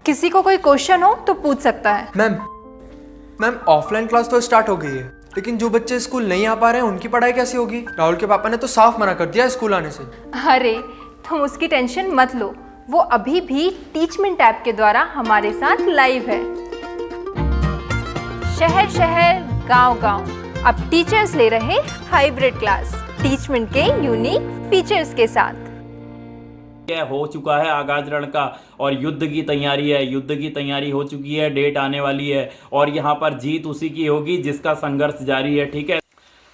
किसी को कोई क्वेश्चन हो तो पूछ सकता है। मैम मैम ऑफलाइन क्लास तो स्टार्ट हो गई है, लेकिन जो बच्चे स्कूल नहीं आ पा रहे हैं उनकी पढ़ाई कैसी होगी? राहुल के पापा ने तो साफ मना कर दिया स्कूल आने से। अरे तुम उसकी टेंशन मत लो, वो अभी भी टीचमेंट ऐप के द्वारा हमारे साथ लाइव है। शहर शहर गांव गांव अब टीचर्स ले रहे हाइब्रिड क्लास टीचमेंट के यूनिक फीचर्स के साथ। हो चुका है आगाज रण का और युद्ध की तैयारी है। युद्ध की तैयारी हो चुकी है, डेट आने वाली है और यहाँ पर जीत उसी की होगी जिसका संघर्ष जारी है। ठीक है।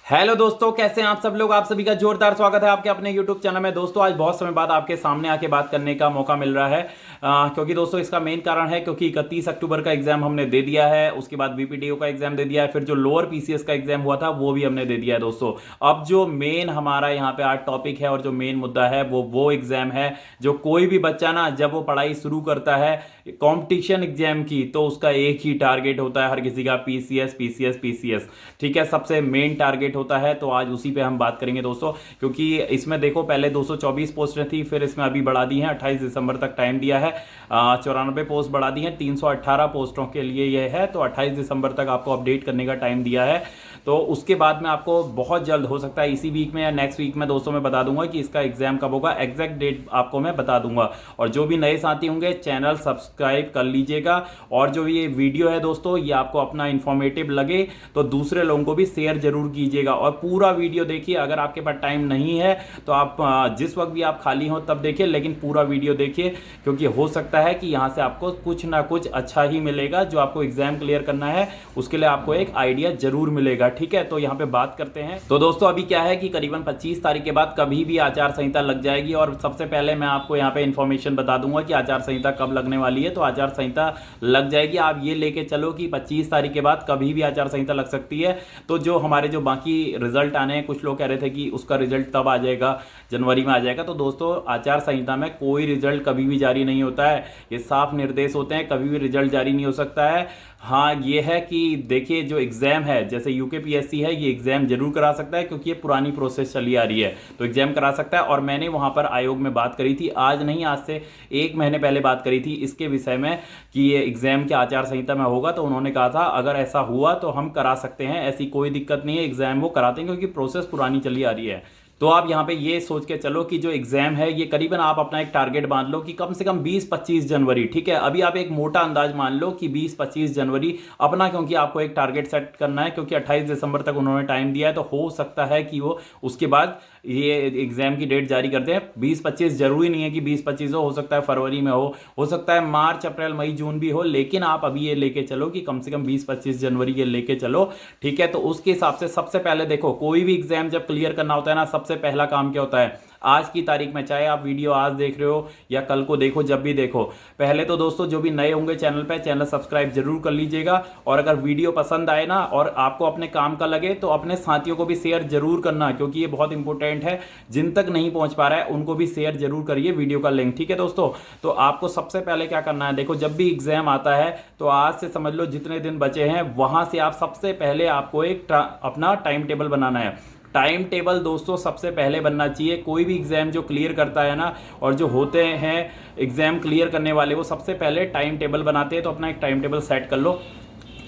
हेलो दोस्तों, कैसे हैं आप सब लोग? आप सभी का जोरदार स्वागत है आपके अपने यूट्यूब चैनल में। दोस्तों आज बहुत समय बाद आपके सामने आके बात करने का मौका मिल रहा है क्योंकि दोस्तों इसका मेन कारण है क्योंकि 31 अक्टूबर का एग्जाम हमने दे दिया है, उसके बाद बीपीटीओ का एग्जाम दे दिया है, फिर जो लोअर पीसीएस का एग्जाम हुआ था वो भी हमने दे दिया है। दोस्तों अब जो मेन हमारा यहाँ पे आज टॉपिक है और जो मेन मुद्दा है वो एग्जाम है जो कोई भी बच्चा ना जब वो पढ़ाई शुरू करता है कॉम्पिटिशन एग्जाम की तो उसका एक ही टारगेट होता है हर किसी का, पीसीएस पीसीएस पीसीएस। ठीक है, सबसे मेन टारगेट होता है। तो आज उसी पे हम बात करेंगे दोस्तों, क्योंकि इसमें देखो पहले 224 पोस्टें थी, फिर इसमें अभी बढ़ा दी हैं, 28 दिसंबर तक टाइम दिया है, 94 पोस्ट बढ़ा दी हैं, 318 पोस्टों के लिए यह है। तो 28 दिसंबर तक आपको अपडेट करने का टाइम दिया है। तो उसके बाद में आपको बहुत जल्द हो सकता है इसी वीक में या नेक्स्ट वीक में दोस्तों मैं बता दूंगा कि इसका एग्जाम कब होगा, एग्जैक्ट डेट आपको मैं बता दूंगा। और जो भी नए साथी होंगे चैनल सब्सक्राइब कर लीजिएगा और जो ये वीडियो है दोस्तों ये आपको अपना इंफॉर्मेटिव लगे तो दूसरे लोगों को भी शेयर जरूर कीजिएगा और पूरा वीडियो देखिए। अगर आपके पास टाइम नहीं है तो आप जिस वक्त भी आप खाली हो तब देखिए, लेकिन पूरा वीडियो देखिए क्योंकि हो सकता है कि यहां से आपको कुछ ना कुछ अच्छा ही मिलेगा। जो आपको एग्जाम क्लियर करना है उसके लिए आपको एक आइडिया जरूर मिलेगा। ठीक है, तो यहाँ पे बात करते हैं। तो दोस्तों अभी क्या है कि करीबन 25 तारीख के बाद कभी भी आचार संहिता लग जाएगी और सबसे पहले मैं आपको यहाँ पे इंफॉर्मेशन बता दूंगा कि आचार संहिता कब लगने वाली है। तो आचार संहिता लग जाएगी, आप ये लेके चलो कि 25 तारीख के बाद कभी भी आचार संहिता लग सकती है। तो जो हमारे जो बाकी रिजल्ट आने हैं, कुछ लोग कह रहे थे कि उसका रिजल्ट तब आ जाएगा, जनवरी में आ जाएगा। तो दोस्तों आचार संहिता में कोई रिजल्ट कभी भी जारी नहीं होता है, ये साफ निर्देश होते हैं, कभी भी रिजल्ट जारी नहीं हो सकता है। हाँ ये है कि देखिए जो एग्जाम है जैसे यूकेपीएससी है ये एग्जाम जरूर करा सकता है क्योंकि ये पुरानी प्रोसेस चली आ रही है, तो एग्जाम करा सकता है। और मैंने वहां पर आयोग में बात करी थी, आज नहीं आज से 1 महीने पहले बात करी थी इसके विषय में कि ये एग्जाम के आचार संहिता में होगा। तो उन्होंने कहा था अगर ऐसा हुआ तो हम करा सकते हैं, ऐसी कोई दिक्कत नहीं है, एग्जाम वो कराते हैं क्योंकि प्रोसेस पुरानी चली आ रही है। तो आप यहाँ पे ये सोच के चलो कि जो एग्जाम है ये करीबन आप अपना एक टारगेट बांध लो कि कम से कम 20-25 जनवरी। ठीक है, अभी आप एक मोटा अंदाज मान लो कि 20-25 जनवरी अपना, क्योंकि आपको एक टारगेट सेट करना है क्योंकि 28 दिसंबर तक उन्होंने टाइम दिया है। तो हो सकता है कि वो उसके बाद ये एग्जाम की डेट जारी करते हैं। 20-25 जरूरी नहीं है कि 20-25 हो सकता है फरवरी में हो सकता है मार्च अप्रैल मई जून भी हो, लेकिन आप अभी ये लेके चलो कि कम से कम 20-25 जनवरी ये लेके चलो। ठीक है, तो उसके हिसाब से सबसे पहले देखो कोई भी एग्जाम जब क्लियर करना होता है ना, सबसे पहला काम क्या होता है आज की तारीख में, चाहे आप वीडियो आज देख रहे हो या कल को देखो, जब भी देखो, पहले तो दोस्तों जो भी नए होंगे चैनल पे चैनल सब्सक्राइब जरूर कर लीजिएगा। और अगर वीडियो पसंद आए ना और आपको अपने काम का लगे तो अपने साथियों को भी शेयर जरूर करना क्योंकि ये बहुत इंपॉर्टेंट है। जिन तक नहीं पहुंच पा रहा है उनको भी शेयर जरूर करिए वीडियो का लिंक। ठीक है दोस्तों, तो आपको सबसे पहले क्या करना है, देखो जब भी एग्जाम आता है तो आज से समझ लो जितने दिन बचे हैं वहां से आप सबसे पहले आपको एक अपना टाइम टेबल बनाना है। टाइम टेबल दोस्तों सबसे पहले बनना चाहिए। कोई भी एग्जाम जो क्लियर करता है ना और जो होते हैं एग्जाम क्लियर करने वाले वो सबसे पहले टाइम टेबल बनाते हैं। तो अपना एक टाइम टेबल सेट कर लो।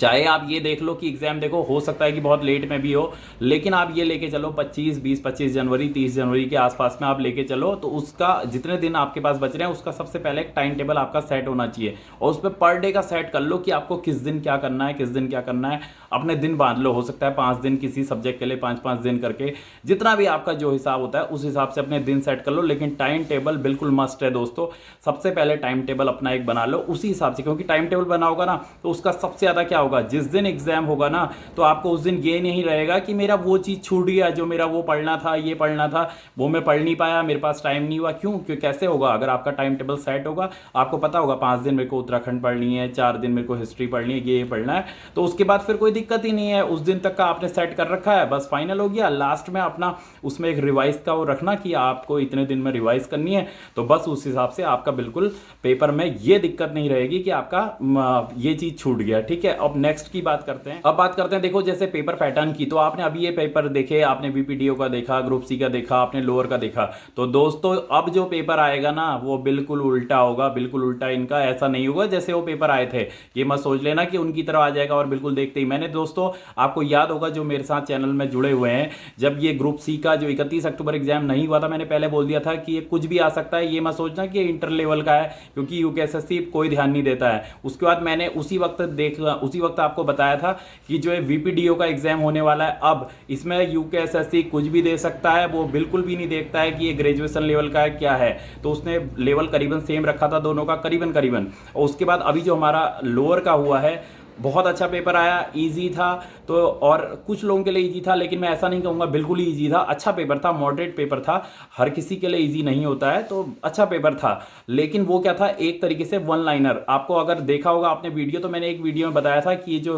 चाहे आप ये देख लो कि एग्जाम देखो हो सकता है कि बहुत लेट में भी हो, लेकिन आप ये लेके चलो 25 जनवरी 30 जनवरी के आसपास में आप लेके चलो। तो उसका जितने दिन आपके पास बच रहे हैं उसका सबसे पहले एक टाइम टेबल आपका सेट होना चाहिए और उस पर पर डे का सेट कर लो कि आपको किस दिन क्या करना है, किस दिन क्या करना है। अपने दिन बांध लो, हो सकता है 5 दिन किसी सब्जेक्ट के लिए 5-5 दिन करके, जितना भी आपका जो हिसाब होता है उस हिसाब से अपने दिन सेट कर लो। लेकिन टाइम टेबल बिल्कुल मस्ट है दोस्तों, सबसे पहले टाइम टेबल अपना एक बना लो उसी हिसाब से, क्योंकि टाइम टेबल बना होगा ना तो उसका सबसे ज्यादा क्या होगा, जिस दिन एग्जाम होगा ना तो आपको उस दिन ये नहीं रहेगा कि मेरा वो चीज छूट गया, जो मेरा वो पढ़ना था ये पढ़ना था वो मैं पढ़ नहीं पाया, मेरे पास टाइम नहीं हुआ। क्यों कैसे होगा, अगर आपका टाइम टेबल सेट होगा, आपको पता होगा 5 दिन मेरे को उत्तराखंड पढ़नी है, 4 दिन मेरे को हिस्ट्री पढ़नी है, ये पढ़ना है, तो उसके बाद फिर कोई दिक्कत ही नहीं है। उस दिन तक का आपने सेट कर रखा है, बस फाइनल हो गया। लास्ट में अपना उसमें एक रिवाइज का वो रखना कि आपको इतने दिन में रिवाइज करनी है, तो बस उस हिसाब से आपका बिल्कुल पेपर में ये दिक्कत नहीं रहेगी कि आपका ये चीज छूट गया। ठीक है, अब नेक्स्ट की बात करते हैं। अब बात करते हैं देखो जैसे पेपर पैटर्न की, तो आपने अभी ये पेपर देखे, आपने बीपीडीओ का देखा, ग्रुप सी का देखा, आपने लोअर का देखा। तो दोस्तों अब जो पेपर आएगा ना वो बिल्कुल उल्टा होगा, बिल्कुल उल्टा। इनका ऐसा नहीं होगा जैसे वो पेपर आए थे, ये मत सोच लेना कि उनकी तरह आ जाएगा और बिल्कुल देखते ही। मैंने दोस्तों आपको याद होगा जो मेरे साथ चैनल में जुड़े हुए हैं, जब ये ग्रुप सी का जो 31 अक्टूबर एग्जाम नहीं हुआ था, मैंने पहले बोल दिया था कि ये कुछ भी आ सकता है, ये मत सोचना कि इंटर लेवल का है, क्योंकि यूकेएसएससी कोई ध्यान नहीं देता है। उसके बाद मैंने उसी वक्त आपको बताया था कि जो वीपीडीओ का एग्जाम होने वाला है, अब इसमें यूकेएसएससी कुछ भी दे सकता है, वो बिल्कुल भी नहीं देखता है कि ये ग्रेजुएशन लेवल का है क्या है। तो उसने लेवल करीबन सेम रखा था दोनों का, करीबन। और उसके बाद अभी जो हमारा लोअर का हुआ है, बहुत अच्छा पेपर आया, इजी था। तो और कुछ लोगों के लिए इजी था, लेकिन मैं ऐसा नहीं कहूँगा बिल्कुल ही इजी था। अच्छा पेपर था, मॉडरेट पेपर था, हर किसी के लिए इजी नहीं होता है, तो अच्छा पेपर था। लेकिन वो क्या था, एक तरीके से वन लाइनर। आपको अगर देखा होगा आपने वीडियो, तो मैंने एक वीडियो में बताया था कि ये जो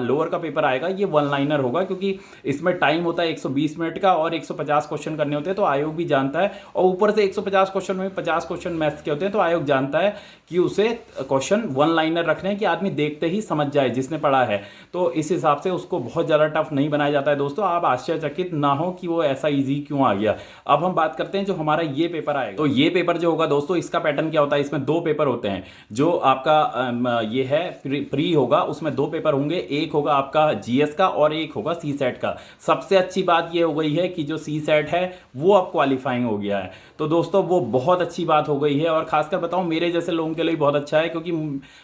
लोअर का पेपर आएगा ये वन लाइनर होगा, क्योंकि इसमें टाइम होता है 120 मिनट का और 150 क्वेश्चन करने होते हैं। तो आयोग भी जानता है, और ऊपर से 150 क्वेश्चन में 50 क्वेश्चन मैथ्स के होते हैं। तो आयोग जानता है कि उसे क्वेश्चन वन लाइनर रखने हैं कि आदमी देखते ही समझ जाए जिसने पढ़ा है। तो इस हिसाब से उसको बहुत ज़्यादा टफ नहीं बनाया जाता है। दोस्तों आप आश्चर्यचकित ना हो कि वो ऐसा इजी क्यों आ गया। अब हम बात करते हैं जो हमारा ये पेपर आएगा। तो ये पेपर जो होगा दोस्तों, इसका पैटर्न क्या होता है, इसमें 2 पेपर होते हैं। जो आपका ये है प्री होगा, उसमें 2 पेपर होंगे, एक होगा आपका जीएस का और एक होगा सी सेट का। सबसे अच्छी बात ये हो गई है कि जो सी सेट है वो अब क्वालिफाइंग हो गया है। तो दोस्तों वो बहुत अच्छी बात हो गई है, और खासकर बताऊं मेरे जैसे लोगों के लिए बहुत अच्छा है, क्योंकि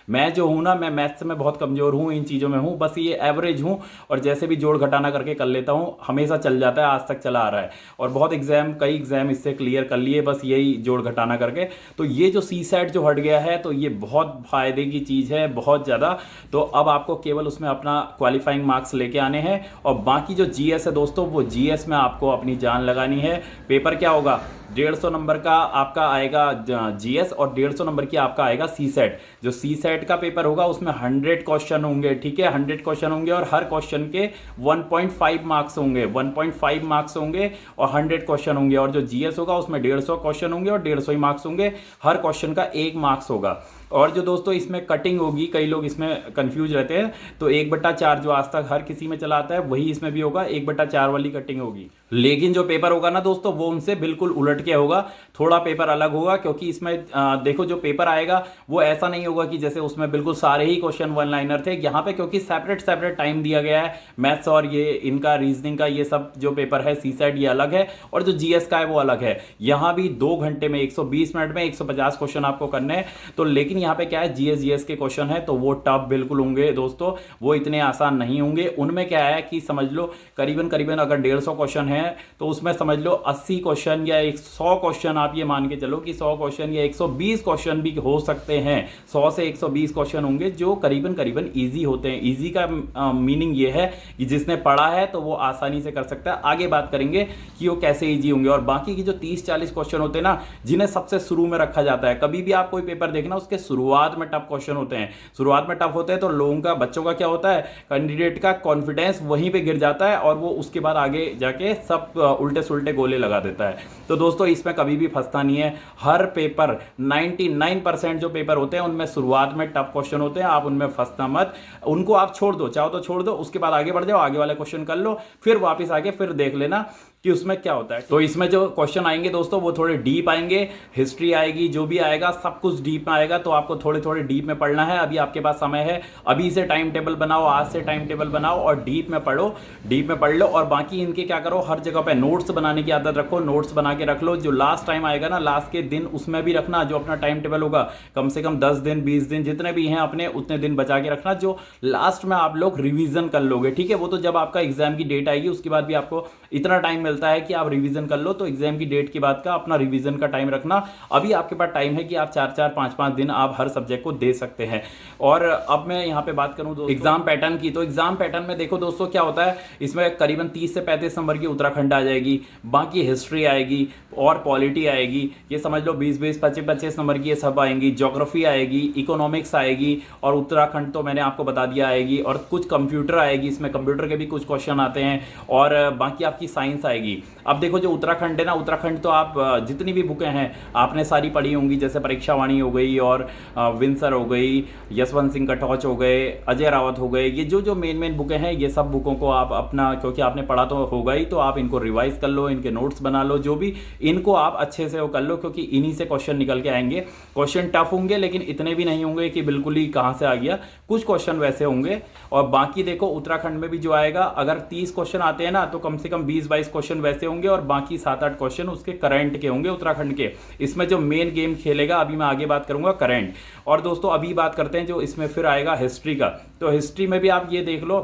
मैं जो हूं ना, मैं मैथ्स में बहुत कमजोर हूं, इन चीज़ों में हूं, बस ये एवरेज हूं, और जैसे भी जोड़ घटाना करके कर लेता हूं, हमेशा चल जाता है, आज तक चला आ रहा है। और बहुत कई एग्जाम इससे क्लियर कर लिए, बस यही जोड़ घटाना करके। तो ये जो सी सेट जो हट गया है, तो ये बहुत फायदे की चीज़ है, बहुत ज़्यादा। तो अब आपको केवल उसमें अपना क्वालिफाइंग मार्क्स लेके आने हैं, और बाकी जो जीएस है दोस्तों, वो जीएस में आपको अपनी जान लगानी है। पेपर क्या होगा, 150 नंबर का आपका आएगा जीएस और 150 नंबर की आपका आएगा सी सेट। जो सी सेट का पेपर होगा उसमें 100 क्वेश्चन होंगे, ठीक है, 100 क्वेश्चन होंगे, और हर क्वेश्चन के 1.5 मार्क्स होंगे, 1.5 मार्क्स होंगे, और 100 क्वेश्चन होंगे। और जो जीएस होगा उसमें 150 क्वेश्चन होंगे और 150 ही मार्क्स होंगे, हर क्वेश्चन का 1 मार्क्स होगा। और जो दोस्तों इसमें कटिंग होगी, कई लोग इसमें कंफ्यूज रहते हैं, तो 1/4 जो आज तक हर किसी में चला आता है वही इसमें भी होगा, 1/4 वाली कटिंग होगी। लेकिन जो पेपर होगा ना दोस्तों, वो उनसे बिल्कुल उलट के होगा, थोड़ा पेपर अलग होगा, क्योंकि इसमें देखो जो पेपर आएगा वो ऐसा नहीं होगा कि जैसे उसमें बिल्कुल सारे ही क्वेश्चन वन लाइनर थे। यहाँ पे क्योंकि सेपरेट टाइम दिया गया है, मैथ्स और ये इनका रीजनिंग का ये सब जो पेपर है सी सेट ये अलग है, और जो जीएस का है वो अलग है। यहाँ भी 2 घंटे में 120 मिनट में 150 क्वेश्चन आपको करने हैं। तो लेकिन यहाँ पे क्या है, जीएस के क्वेश्चन है, तो वो टफ बिल्कुल होंगे दोस्तों, वो इतने आसान नहीं होंगे। उनमें क्या है कि समझ लो करीबन अगर 150 क्वेश्चन है तो उसमें समझ लो 80 क्वेश्चन या 100 क्वेश्चन, आप ये मान के चलो कि 100 क्वेश्चन या 120 क्वेश्चन भी हो सकते हैं। 100 से 120 क्वेश्चन होंगे जो करीबन ईजी होते हैं। ईजी का मीनिंग ये है कि जिसने पढ़ा है तो वो आसानी से कर सकता है। आगे बात करेंगे कि वो कैसे ईजी होंगे। और बाकी की जो 30-40 क्वेश्चन होते हैं ना, जिन्हें सबसे शुरू में रखा जाता है, कभी भी आप कोई पेपर देखना उसके शुरुआत में टफ क्वेश्चन होते हैं, शुरुआत में टफ होते हैं, तो लोगों का, बच्चों का क्या होता है, कैंडिडेट का कॉन्फिडेंस वहीं पे गिर जाता है, और वो उसके बाद आगे जाके सब उल्टे सुल्टे गोले लगा देता है। तो दोस्तों इसमें कभी भी फंसता नहीं है। हर पेपर 99% जो पेपर होते हैं उनमें शुरुआत में टफ क्वेश्चन होते हैं, आप उनमें फंसना मत, उनको आप छोड़ दो, चाहो तो छोड़ दो, उसके बाद आगे बढ़ जाओ, आगे वाले क्वेश्चन कर लो, फिर वापस आके फिर देख लेना कि उसमें क्या होता है। तो इसमें जो क्वेश्चन आएंगे दोस्तों वो थोड़े डीप आएंगे, हिस्ट्री आएगी, जो भी आएगा सब कुछ डीप में आएगा, तो आपको थोड़े डीप में पढ़ना है। अभी आपके पास समय है, अभी से टाइम टेबल बनाओ, आज से टाइम टेबल बनाओ और डीप में पढ़ो, डीप में पढ़ लो। और बाकी इनके क्या करो, हर जगह पे नोट्स बनाने की आदत रखो, नोट्स बना के रख लो। जो लास्ट टाइम आएगा ना, लास्ट के दिन, उसमें भी रखना, जो अपना टाइम टेबल होगा कम से कम 10 दिन 20 दिन जितने भी हैं अपने, उतने दिन बचा के रखना, जो लास्ट में आप लोग रिवीजन कर लोगे, ठीक है। वो तो जब आपका एग्जाम की डेट आएगी उसके बाद भी आपको इतना टाइम मिलता है कि आप रिवीजन कर लो, तो एग्जाम की डेट के बाद का अपना रिवीजन का टाइम रखना। अभी आपके पास टाइम है कि आप 4-4 5-5 दिन आप हर सब्जेक्ट को दे सकते हैं। और अब मैं यहाँ पे बात करूँ दोस्तों एग्जाम पैटर्न की, तो एग्जाम पैटर्न में देखो दोस्तों क्या होता है, इसमें करीबन 30 से 35 नंबर की उत्तराखंड आ जाएगी, बाकी हिस्ट्री आएगी और पॉलिटी आएगी, ये समझ लो 20-20 25-25 नंबर की ये सब आएंगी, ज्योग्राफी आएगी, इकोनॉमिक्स आएगी, और उत्तराखंड तो मैंने आपको बता दिया आएगी, और कुछ कंप्यूटर आएगी, इसमें कंप्यूटर के भी कुछ क्वेश्चन आते हैं, और बाकी आपकी साइंस आएगी। आएगी। अब देखो जो उत्तराखंड है ना, उत्तराखंड तो आप जितनी भी बुकें हैं आपने सारी पढ़ी होंगी, जैसे परीक्षावाणी हो गई और विंसर हो गई, यशवंत सिंह कटौच हो गए, अजय रावत हो गए, ये जो मेन बुकें हैं ये सब बुकों को आप अपना, क्योंकि आपने पढ़ा तो होगा ही, तो आप इनको रिवाइज कर लो, इनके नोट्स बना लो, जो भी इनको आप अच्छे से वो कर लो, क्योंकि इन्हीं से क्वेश्चन निकल के आएंगे। क्वेश्चन टफ होंगे लेकिन इतने भी नहीं होंगे कि बिल्कुल ही कहाँ से आ गया, कुछ क्वेश्चन वैसे होंगे। और बाकी देखो उत्तराखंड में भी जो आएगा, अगर 30 क्वेश्चन आते हैं ना तो कम से कम 20-22 क्वेश्चन वैसे होंगे और बाकी 7-8 क्वेश्चन उसके करंट के होंगे उत्तराखंड के। इसमें जो मेन गेम खेलेगा, अभी मैं आगे बात करूंगा करंट। और दोस्तों अभी बात करते हैं जो इसमें फिर आएगा हिस्ट्री का। तो हिस्ट्री में भी आप ये देख लो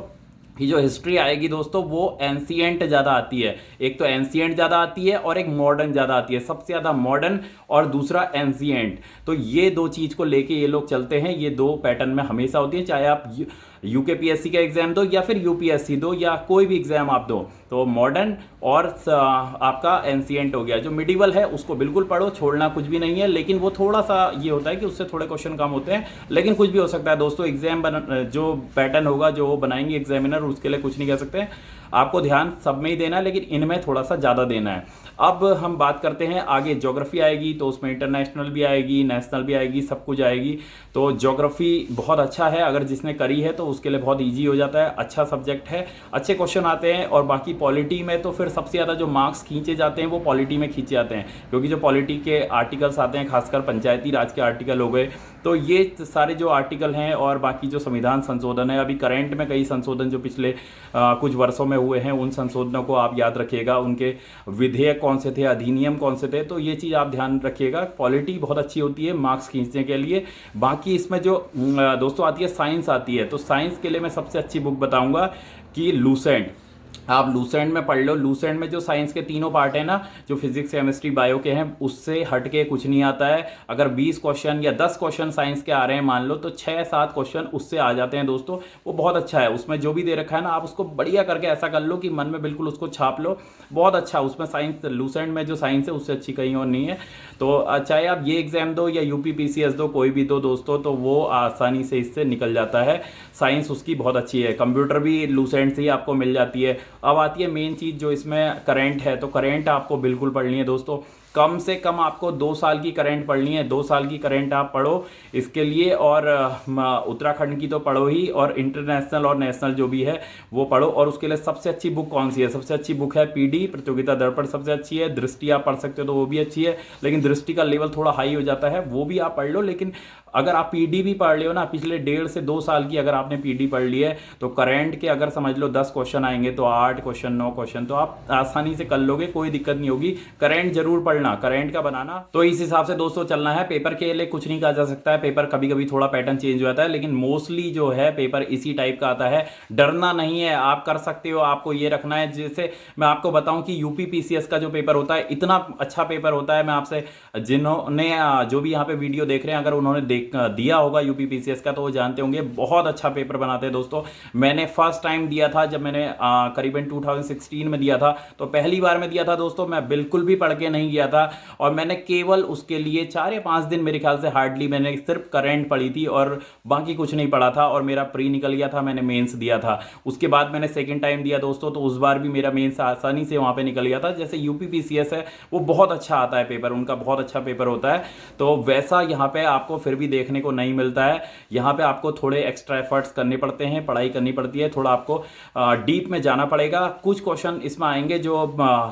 कि जो हिस्ट्री आएगी दोस्तों वो एंशिएंट ज़्यादा आती है। एक तो एंशिएंट ज़्यादा आती है और एक मॉडर्न ज़्यादा आती है, सबसे ज़्यादा मॉडर्न और दूसरा एंशिएंट। तो ये दो चीज़ को लेके ये लोग चलते हैं, ये दो पैटर्न में हमेशा होती है, चाहे आप यूकेपीएससी का एग्जाम दो या फिर यूपीएससी दो या कोई भी एग्जाम आप दो, तो मॉडर्न और आपका एंशिएंट हो गया। जो मिडिवल है उसको बिल्कुल पढ़ो, छोड़ना कुछ भी नहीं है, लेकिन वो थोड़ा सा ये होता है कि उससे थोड़े क्वेश्चन कम होते हैं, लेकिन कुछ भी हो सकता है दोस्तों। एग्जाम जो पैटर्न होगा जो वो बनाएंगे एग्जामिनर, उसके लिए कुछ नहीं कह सकते, आपको ध्यान सब में ही देना है, लेकिन इनमें थोड़ा सा ज़्यादा देना है। अब हम बात करते हैं आगे, ज्योग्राफी आएगी तो उसमें इंटरनेशनल भी आएगी, नेशनल भी आएगी, सब कुछ आएगी। तो ज्योग्राफी बहुत अच्छा है, अगर जिसने करी है तो उसके लिए बहुत इजी हो जाता है, अच्छा सब्जेक्ट है, अच्छे क्वेश्चन आते हैं। और बाकी पॉलिटी में तो फिर सबसे ज़्यादा जो मार्क्स खींचे जाते हैं वो पॉलिटी में खींचे जाते हैं, क्योंकि जो पॉलिटी के आर्टिकल्स आते हैं, खासकर पंचायती राज के आर्टिकल हो गए, तो ये सारे जो आर्टिकल हैं और बाकी जो संविधान संशोधन है, अभी करंट में कई संशोधन जो पिछले कुछ वर्षों में हुए हैं, उन संशोधनों को आप याद रखिएगा, उनके विधेयक कौन से थे, अधिनियम कौन से थे, तो ये चीज़ आप ध्यान रखिएगा। पॉलिटी बहुत अच्छी होती है मार्क्स खींचने के लिए। बाकी इसमें जो दोस्तों आती है साइंस आती है, तो साइंस के लिए मैं सबसे अच्छी बुक बताऊंगा कि लूसेंट। आप लूसेंट में पढ़ लो। लूसेंट में जो साइंस के तीनों पार्ट है ना, जो फिजिक्स केमिस्ट्री बायो के हैं, उससे हट के कुछ नहीं आता है। अगर 20 क्वेश्चन या 10 क्वेश्चन साइंस के आ रहे हैं मान लो, तो 6-7 क्वेश्चन उससे आ जाते हैं दोस्तों। वो बहुत अच्छा है, उसमें जो भी दे रखा है ना, आप उसको बढ़िया करके ऐसा कर लो कि मन में बिल्कुल उसको छाप लो, बहुत अच्छा उसमें साइंस, लूसेंट में जो साइंस है उससे अच्छी कहीं और नहीं है। तो चाहे आप ये एग्जाम दो या यूपीपीसीएस दो, कोई भी दो दोस्तों, तो वो आसानी से इससे निकल जाता है। साइंस उसकी बहुत अच्छी है, कंप्यूटर भी लूसेंट से ही आपको मिल जाती है। अब आती है मेन चीज़ जो इसमें करंट है, तो करंट आपको बिल्कुल पढ़नी है दोस्तों। कम से कम आपको 2 साल की करंट पढ़नी है, 2 साल की करंट आप पढ़ो इसके लिए। और उत्तराखंड की तो पढ़ो ही, और इंटरनेशनल और नेशनल जो भी है वो पढ़ो। और उसके लिए सबसे अच्छी बुक कौन सी है? सबसे अच्छी बुक है पीडी, प्रतियोगिता दर्पण सबसे अच्छी है। दृष्टि आप पढ़ सकते हो तो वो भी अच्छी है, लेकिन दृष्टि का लेवल थोड़ा हाई हो जाता है, वो भी आप पढ़ लो। लेकिन अगर आप पीडी भी पढ़ लियो ना, पिछले 1.5 से 2 साल की अगर आपने पीडी पढ़ ली है, तो करंट के अगर समझ लो 10 क्वेश्चन आएंगे तो 8 क्वेश्चन 9 क्वेश्चन तो आप आसानी से कर लोगे, कोई दिक्कत नहीं होगी। करंट जरूर पढ़ना, करंट का बनाना। तो इस हिसाब से दोस्तों चलना है। पेपर के लिए कुछ नहीं कहा जा सकता है, पेपर कभी कभी थोड़ा पैटर्न चेंज हो जाता है, लेकिन मोस्टली जो है पेपर इसी टाइप का आता है। डरना नहीं है, आप कर सकते हो। आपको ये रखना है, जैसे मैं आपको बताऊं कि यूपीपीसीएस का जो पेपर होता है इतना अच्छा पेपर होता है। मैं आपसे जिन्होंने जो भी यहाँ पे वीडियो देख रहे हैं, अगर उन्होंने दिया होगा यूपीपीसीएस का तो वो जानते होंगे, बहुत अच्छा पेपर बनाते हैं दोस्तों। मैंने फर्स्ट टाइम दिया था, जब मैंने करीबन 2016 में दिया था, तो पहली बार में दिया था दोस्तों, मैं बिल्कुल भी पढ़ के नहीं गया था। और मैंने केवल उसके लिए 4 या 5 दिन मेरे ख्याल से हार्डली मैंने सिर्फ करंट पढ़ी थी और बाकी कुछ नहीं पढ़ा था, और मेरा प्री निकल गया था, मैंने मेंस दिया था। उसके बाद मैंने सेकंड टाइम दिया दोस्तों, तो उस बार भी मेरा मेंस आसानी से वहाँ पे निकल गया था। जैसे यूपीपीसीएस है वो बहुत अच्छा आता है पेपर, उनका बहुत अच्छा पेपर होता है, तो वैसा यहाँ पे आपको फिर भी देखने को नहीं मिलता है। यहाँ पे आपको थोड़े एक्स्ट्रा एफर्ट्स करने पड़ते हैं, पढ़ाई करनी पड़ती है, थोड़ा आपको डीप में जाना पड़ेगा। कुछ क्वेश्चन इसमें आएंगे जो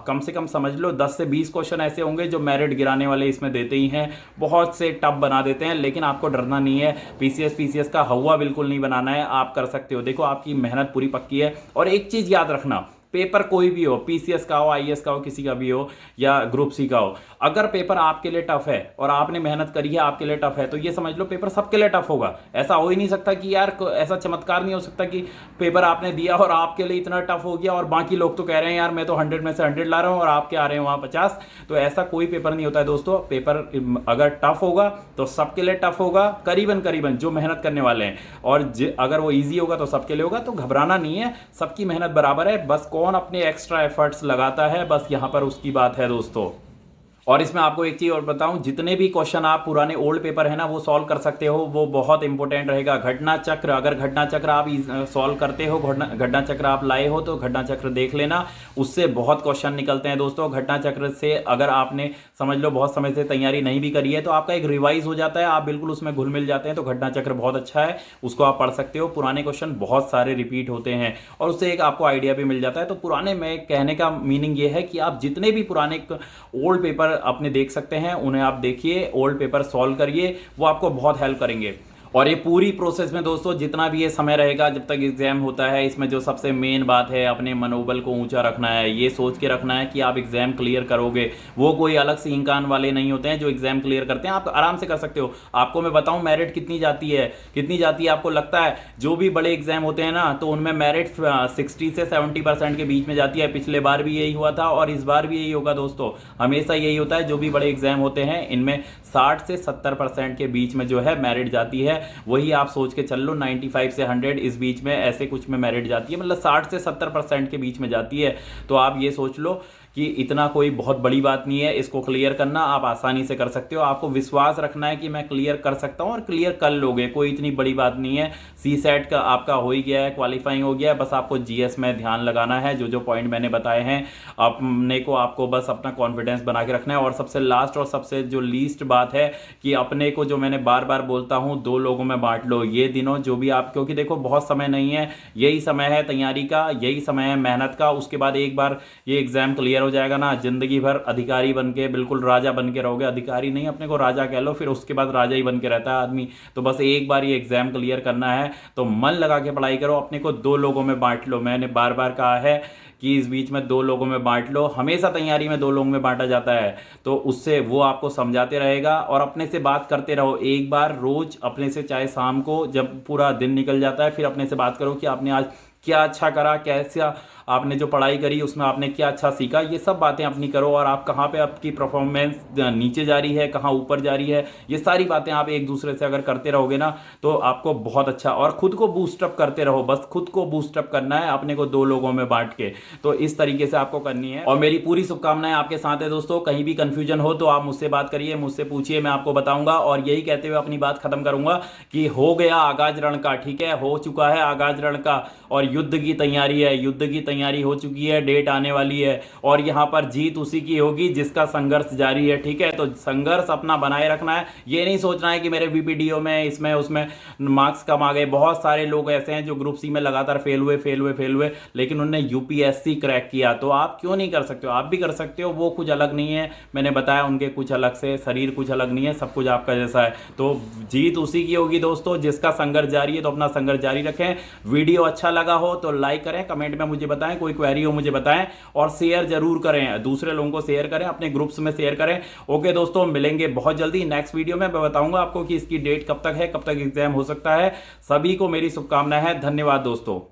कम से कम समझ लो 10 से 20 क्वेश्चन ऐसे होंगे जो मेरिट गिराने वाले इसमें देते ही हैं, बहुत से टफ बना देते हैं, लेकिन आपको डरना नहीं है। पीसीएस का हवा बिल्कुल नहीं बनाना है, आप कर सकते हो। देखो आपकी मेहनत पूरी पक्की है। और एक चीज याद रखना, पेपर कोई भी हो, पीसीएस का हो, आईएएस का हो, किसी का भी हो, या ग्रुप सी का हो, अगर पेपर आपके लिए टफ है और आपने मेहनत करी है, आपके लिए टफ है, तो ये समझ लो पेपर सबके लिए टफ होगा। ऐसा हो ही नहीं सकता कि यार, ऐसा चमत्कार नहीं हो सकता कि पेपर आपने दिया और आपके लिए इतना टफ हो गया और बाकी लोग तो कह रहे हैं यार मैं तो 100 में से 100 ला रहा हूं और आपके आ रहे हैं वहां 50। तो ऐसा कोई पेपर नहीं होता है दोस्तों। पेपर अगर टफ होगा तो सबके लिए टफ होगा, करीबन जो मेहनत करने वाले हैं। और अगर वो ईजी होगा तो सबके लिए होगा। तो घबराना नहीं है, सबकी मेहनत बराबर है, बस कौन अपने एक्स्ट्रा एफर्ट्स लगाता है, बस यहां पर उसकी बात है दोस्तों। और इसमें आपको एक चीज और बताऊं, जितने भी क्वेश्चन आप पुराने ओल्ड पेपर है ना वो सॉल्व कर सकते हो, वो बहुत इंपॉर्टेंट रहेगा। घटना चक्र, अगर घटना चक्र आप सॉल्व करते हो, घटना चक्र आप लाए हो तो घटना चक्र देख लेना, उससे बहुत क्वेश्चन निकलते हैं दोस्तों। घटना चक्र से अगर आपने समझ लो बहुत समय से तैयारी नहीं भी करी है तो आपका एक रिवाइज हो जाता है, आप बिल्कुल उसमें घुल मिल जाते हैं। तो घटना चक्र बहुत अच्छा है, उसको आप पढ़ सकते हो। पुराने क्वेश्चन बहुत सारे रिपीट होते हैं और उससे एक आपको आइडिया भी मिल जाता है। तो पुराने में कहने का मीनिंग ये है कि आप जितने भी पुराने ओल्ड पेपर अपने देख सकते हैं उन्हें आप देखिए, ओल्ड पेपर सॉल्व करिए, वो आपको बहुत हेल्प करेंगे। और ये पूरी प्रोसेस में दोस्तों जितना भी ये समय रहेगा जब तक एग्जाम होता है, इसमें जो सबसे मेन बात है अपने मनोबल को ऊंचा रखना है, ये सोच के रखना है कि आप एग्जाम क्लियर करोगे। वो कोई अलग से इंसान वाले नहीं होते हैं जो एग्जाम क्लियर करते हैं, आप आराम से कर सकते हो। आपको मैं बताऊं मेरिट कितनी जाती है आपको लगता है? जो भी बड़े एग्जाम होते हैं ना तो उनमें मेरिट 60 से 70% के बीच में जाती है। पिछले बार भी यही हुआ था और इस बार भी यही होगा दोस्तों, हमेशा यही होता है। जो भी बड़े एग्जाम होते हैं इनमें 60 से 70% के बीच में जो है मेरिट जाती है। वही आप सोच के चल लो 95 से 100 इस बीच में ऐसे कुछ में मेरिट जाती है, मतलब 60 से 70% के बीच में जाती है। तो आप ये सोच लो कि इतना कोई बहुत बड़ी बात नहीं है, इसको क्लियर करना आप आसानी से कर सकते हो। आपको विश्वास रखना है कि मैं क्लियर कर सकता हूं और क्लियर कर लोगे, कोई इतनी बड़ी बात नहीं है। सी सेट का आपका हो ही गया है, क्वालिफाइंग हो गया है, बस आपको जीएस में ध्यान लगाना है। जो जो पॉइंट मैंने बताए हैं अपने को, आपको बस अपना कॉन्फिडेंस बना के रखना है। और सबसे लास्ट और सबसे जो लीस्ट बात है कि अपने को, जो मैंने बार बार बोलता हूँ, 2 लोगों में बांट लो ये दिनों जो भी आप, क्योंकि देखो बहुत समय नहीं है, यही समय है तैयारी का, यही समय है मेहनत का। उसके बाद एक बार ये एग्जाम क्लियर हो जाएगा ना, जिंदगी भर अधिकारी बन के बिल्कुल राजा बन के रहोगे। अधिकारी नहीं, अपने को राजा कह लो, फिर उसके बाद राजा ही बन के रहता है आदमी। तो बस एक बार ये एग्जाम क्लियर करना है तो मन लगा के पढ़ाई करो, अपने को 2 लोगों में बांट लो। मैंने बार बार कहा है कि इस बीच में 2 लोगों में बांट लो, हमेशा तैयारी में 2 लोगों में बांटा जाता है। तो उससे वो आपको समझाते रहेगा और अपने से बात करते रहो। एक बार रोज अपने से, चाहे शाम को जब पूरा दिन निकल जाता है, फिर अपने से बात करो कि आपने आज क्या अच्छा करा, कैसा आपने जो पढ़ाई करी उसमें आपने क्या अच्छा सीखा। ये सब बातें अपनी करो और आप कहाँ पे आपकी परफॉर्मेंस नीचे जा रही है, कहाँ ऊपर जा रही है, ये सारी बातें आप एक दूसरे से अगर करते रहोगे ना तो आपको बहुत अच्छा। और खुद को बूस्टअप करते रहो, बस खुद को बूस्टअप करना है अपने को 2 लोगों में बांट के। तो इस तरीके से आपको करनी है और मेरी पूरी शुभकामनाएं आपके साथ है दोस्तों। कहीं भी कंफ्यूजन हो तो आप मुझसे बात करिए, मुझसे पूछिए, मैं आपको बताऊंगा। और यही कहते हुए अपनी बात खत्म करूंगा कि हो गया आगाज रण का, ठीक है, हो चुका है आगाज रण का और युद्ध की तैयारी है, युद्ध की तैयारी हो चुकी है, डेट आने वाली है और यहां पर जीत उसी की होगी जिसका संघर्ष जारी है, ठीक है। तो संघर्ष अपना बनाए रखना है, ये नहीं सोचना है कि मेरे वीपीडीओ में इसमें उसमें मार्क्स कम आ गए। बहुत सारे लोग ऐसे हैं जो ग्रुप सी में लगातार फेल हुए लेकिन उन्होंने यूपीएससी क्रैक किया। तो आप क्यों नहीं कर सकते हो? आप भी कर सकते हो। वो कुछ अलग नहीं है, मैंने बताया उनके कुछ अलग से, शरीर कुछ अलग नहीं है, सब कुछ आपका जैसा है। तो जीत उसी की होगी दोस्तों जिसका संघर्ष जारी है। तो अपना संघर्ष जारी रखें। वीडियो अच्छा लगा हो तो लाइक करें, कमेंट में मुझे बताएं, कोई क्वेरी हो मुझे बताएं और शेयर जरूर करें, दूसरे लोगों को शेयर करें, अपने ग्रुप्स में शेयर करें। ओके दोस्तों, मिलेंगे बहुत जल्दी नेक्स्ट वीडियो में। मैं बताऊंगा आपको कि इसकी डेट कब तक है, कब तक एग्जाम हो सकता है। सभी को मेरी शुभकामनाएं हैं। धन्यवाद दोस्तों।